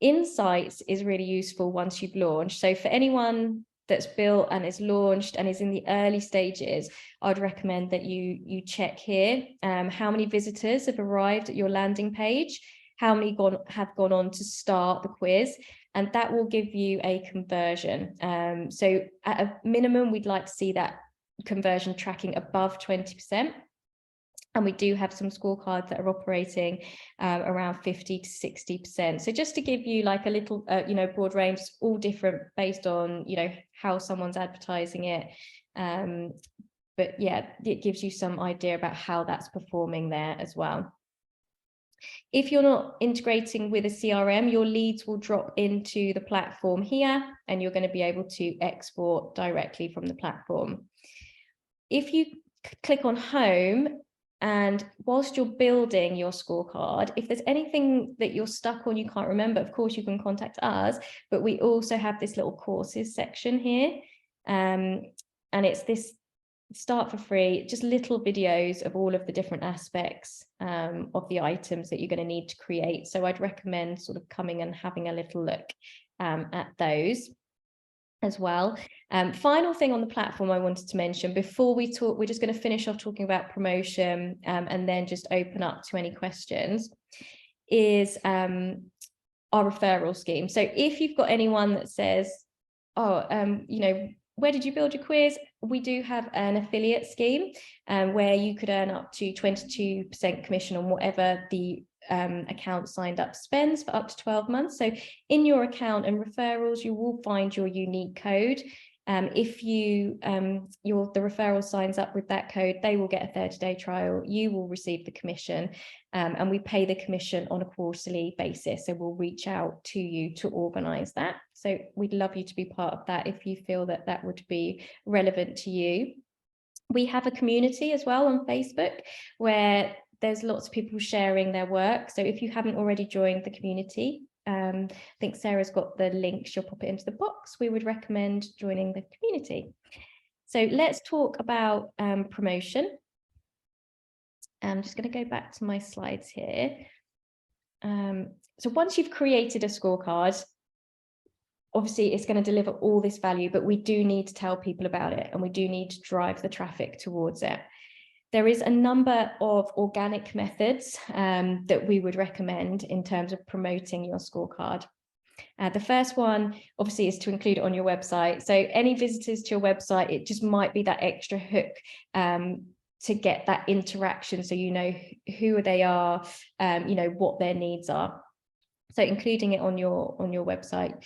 Insights is really useful once you've launched. So for anyone that's built and is launched and is in the early stages, I'd recommend that you check here how many visitors have arrived at your landing page, how many have gone on to start the quiz, and that will give you a conversion. So at a minimum, we'd like to see that conversion tracking above 20%. And we do have some scorecards that are operating around 50 to 60%. So just to give you like a little, broad range, all different based on, how someone's advertising it. But yeah, it gives you some idea about how that's performing there as well. If you're not integrating with a CRM, your leads will drop into the platform here, and you're going to be able to export directly from the platform. If you click on home, and whilst you're building your scorecard, if there's anything that you're stuck on, you can't remember, of course you can contact us, but we also have this little courses section here. And it's this start for free, just little videos of all of the different aspects of the items that you're going to need to create. So I'd recommend sort of coming and having a little look at those as well. Final thing on the platform I wanted to mention before we talk, we're just going to finish off talking about promotion and then just open up to any questions. is our referral scheme. So if you've got anyone that says, oh, where did you build your quiz? We do have an affiliate scheme where you could earn up to 22% commission on whatever the account signed up spends for up to 12 months. So in your account and referrals, you will find your unique code. If the referral signs up with that code, they will get a 30-day trial. You will receive the commission, and we pay the commission on a quarterly basis. So we'll reach out to you to organize that. So we'd love you to be part of that if you feel that that would be relevant to you. We have a community as well on Facebook where there's lots of people sharing their work. So if you haven't already joined the community, I think Sarah's got the link, she'll pop it into the box. We would recommend joining the community. So let's talk about promotion. I'm just going to go back to my slides here. So once you've created a scorecard, obviously it's going to deliver all this value, but we do need to tell people about it and we do need to drive the traffic towards it. There is a number of organic methods that we would recommend in terms of promoting your scorecard. The first one, obviously, is to include it on your website. So any visitors to your website, it just might be that extra hook to get that interaction, so you know who they are, what their needs are. So including it on your website.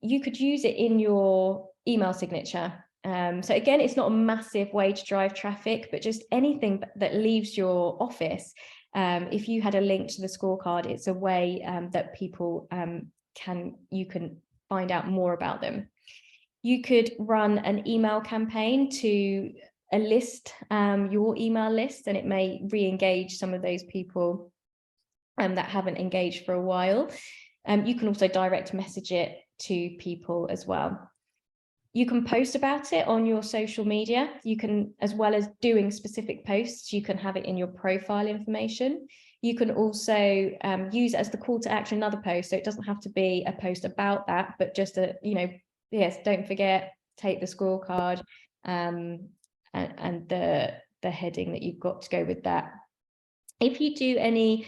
You could use it in your email signature. So again, it's not a massive way to drive traffic, but just anything that leaves your office. If you had a link to the scorecard, it's a way that people you can find out more about them. You could run an email campaign to a list, your email list, and it may re-engage some of those people that haven't engaged for a while. You can also direct message it to people as well. You can post about it on your social media. You can, as well as doing specific posts, you can have it in your profile information. You can also use it as the call to action, another post. So it doesn't have to be a post about that, but just yes, don't forget, take the scorecard and the heading that you've got to go with that. If you do any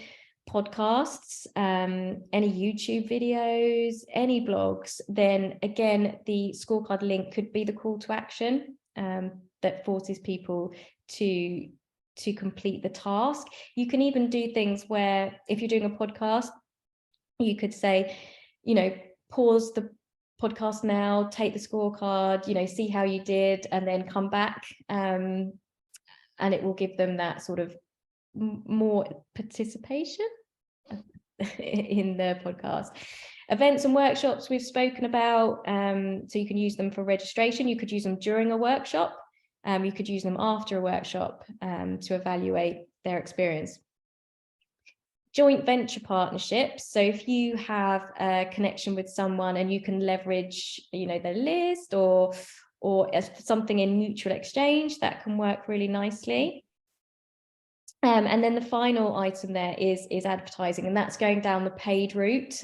podcasts, any YouTube videos, any blogs, then again, the scorecard link could be the call to action that forces people to complete the task. You can even do things where, if you're doing a podcast, you could say, pause the podcast now, take the scorecard, see how you did, and then come back, and it will give them that sort of more participation in the podcast. Events and workshops we've spoken about, so you can use them for registration. You could use them during a workshop. You could use them after a workshop to evaluate their experience. Joint venture partnerships. So if you have a connection with someone and you can leverage, their list or something in mutual exchange, that can work really nicely. And then the final item there is advertising, and that's going down the paid route.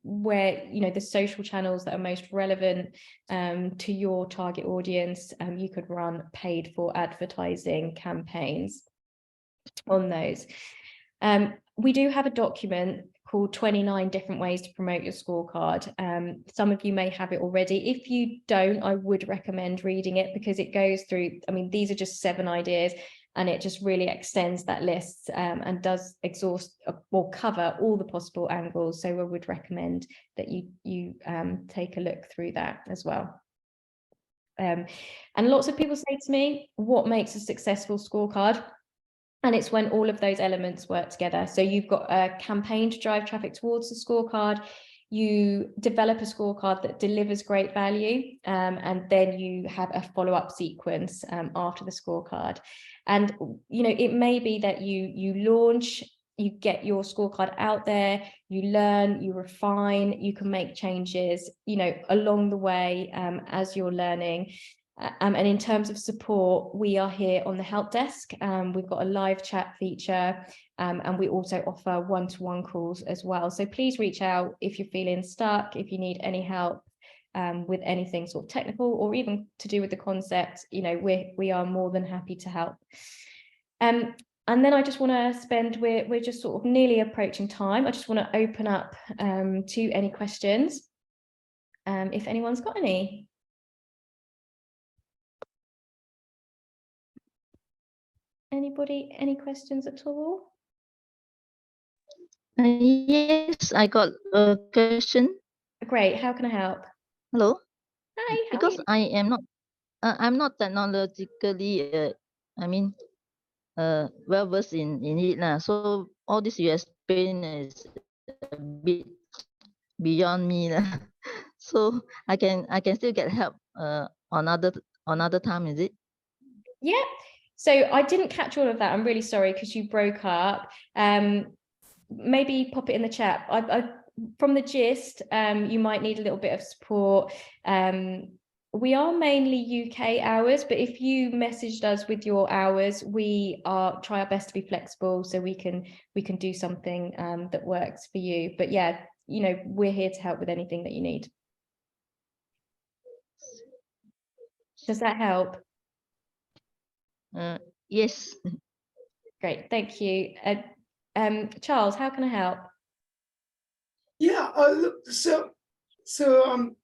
Where the social channels that are most relevant to your target audience, you could run paid for advertising campaigns on those. We do have a document called 29 different ways to promote your scorecard. Some of you may have it already. If you don't, I would recommend reading it, because it goes through, these are just 7 ideas, and it just really extends that list and does exhaust or cover all the possible angles. So I would recommend that you take a look through that as well. And lots of people say to me, what makes a successful scorecard? And it's when all of those elements work together. So you've got a campaign to drive traffic towards the scorecard. You develop a scorecard that delivers great value, and then you have a follow-up sequence after the scorecard. And it may be that you launch, you get your scorecard out there, you learn, you refine, you can make changes along the way as you're learning. And in terms of support, we are here on the help desk. We've got a live chat feature, and we also offer one-to-one calls as well. So please reach out if you're feeling stuck, if you need any help with anything sort of technical or even to do with the concept. We are more than happy to help. And then I just want to we're just sort of nearly approaching time. I just want to open up to any questions, if anyone's got any. Anybody, any questions at all? Yes, I got a question. Great, how can I help? Hello. Hi, Because I'm not technologically, well versed in it now. So all this you explain is a bit beyond me lah. So I can still get help on other time, is it? Yeah. So I didn't catch all of that. I'm really sorry because you broke up. Maybe pop it in the chat. From the gist, you might need a little bit of support. We are mainly UK hours, but if you messaged us with your hours, we try our best to be flexible so we can do something that works for you. But yeah, you know, we're here to help with anything that you need. Does that help? Yes. Great, thank you. Charles, how can I help? Yeah, look, so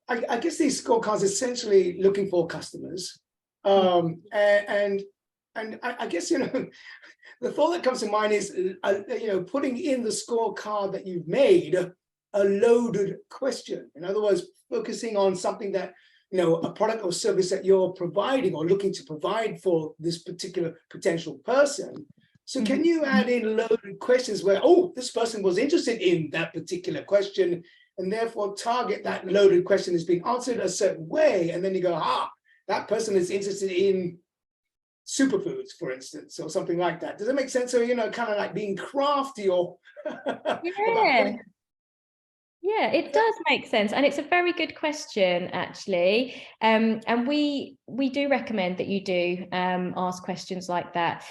I guess these scorecards essentially looking for customers, and I guess, you know, the thought that comes to mind is you know, putting in the scorecard that you've made a loaded question. In other words, focusing on something that, you know, a product or service that you're providing or looking to provide for this particular potential person. So can you add in loaded questions where, oh, this person was interested in that particular question, and therefore target that loaded question as being answered a certain way, and then you go, that person is interested in superfoods, for instance, or something like that. Does that make sense? So, you know, kind of like being crafty or Yeah. Yeah, it does make sense, and it's a very good question, actually. And we do recommend that you do ask questions like that.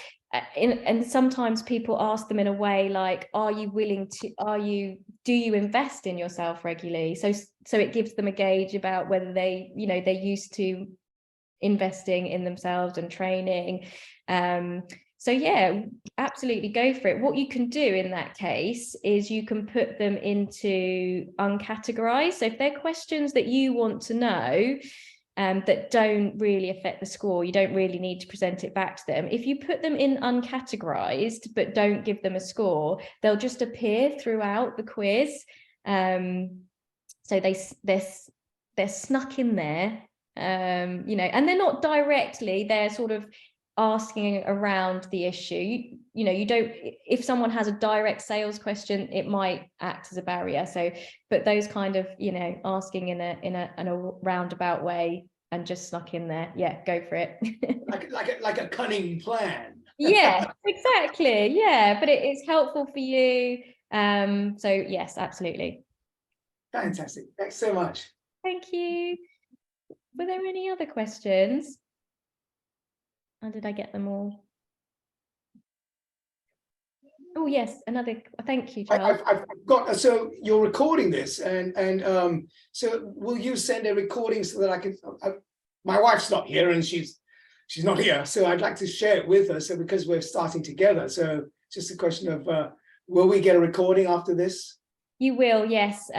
And sometimes people ask them in a way like, do you invest in yourself regularly? So it gives them a gauge about whether they, you know, they're used to investing in themselves and training. So yeah, absolutely go for it. What you can do in that case is you can put them into uncategorized. So if they're questions that you want to know, that don't really affect the score, you don't really need to present it back to them. If you put them in uncategorized but don't give them a score, they'll just appear throughout the quiz. So they're snuck in there, you know, and they're not directly, they're sort of asking around the issue. You know, you don't, if someone has a direct sales question, it might act as a barrier. So, but those kind of, you know, asking in a roundabout way and just snuck in there, yeah, go for it. like a cunning plan. Yeah, exactly. Yeah, but it's helpful for you. So yes, absolutely. Fantastic. Thanks so much. Thank you. Were there any other questions? Or did I get them all? Oh yes, another. Thank you, Charles. I've got, so you're recording this, and so will you send a recording so that I can? My wife's not here, and she's not here, so I'd like to share it with her. So because we're starting together, so just a question of, will we get a recording after this? You will, yes.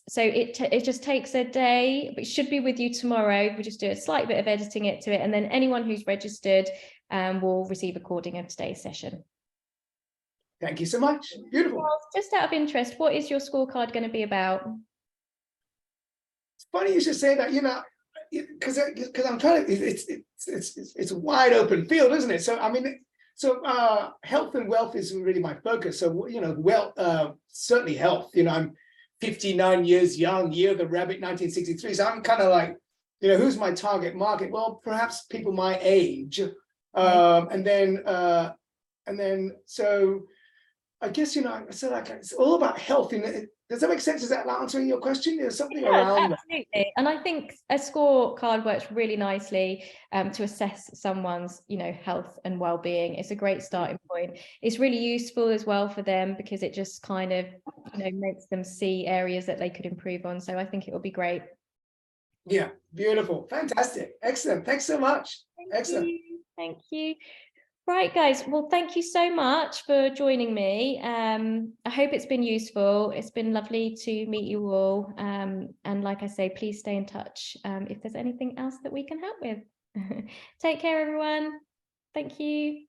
So it just takes a day, but it should be with you tomorrow. We just do a slight bit of editing it to it, and then anyone who's registered will receive a recording of today's session. Thank you so much. Beautiful. Well, just out of interest, what is your scorecard going to be about? It's funny you should say that, you know, because I'm trying to, it's a wide open field, isn't it? So I mean, so health and wealth is really my focus. So, you know, certainly health. You know, I'm 59 years young, year of the rabbit, 1963. So I'm kind of like, you know, who's my target market? Well, perhaps people my age. And then so I guess, you know, so like it's all about health. Does that make sense? Is that answering your question? There's something around that. Absolutely. And I think a scorecard works really nicely to assess someone's, you know, health and well-being. It's a great starting point. It's really useful as well for them because it just kind of, you know, makes them see areas that they could improve on. So I think it will be great. Yeah, beautiful, fantastic, excellent. Thanks so much. Excellent. Thank you. Right, guys. Well, thank you so much for joining me. I hope it's been useful. It's been lovely to meet you all. And like I say, please stay in touch if there's anything else that we can help with. Take care, everyone. Thank you.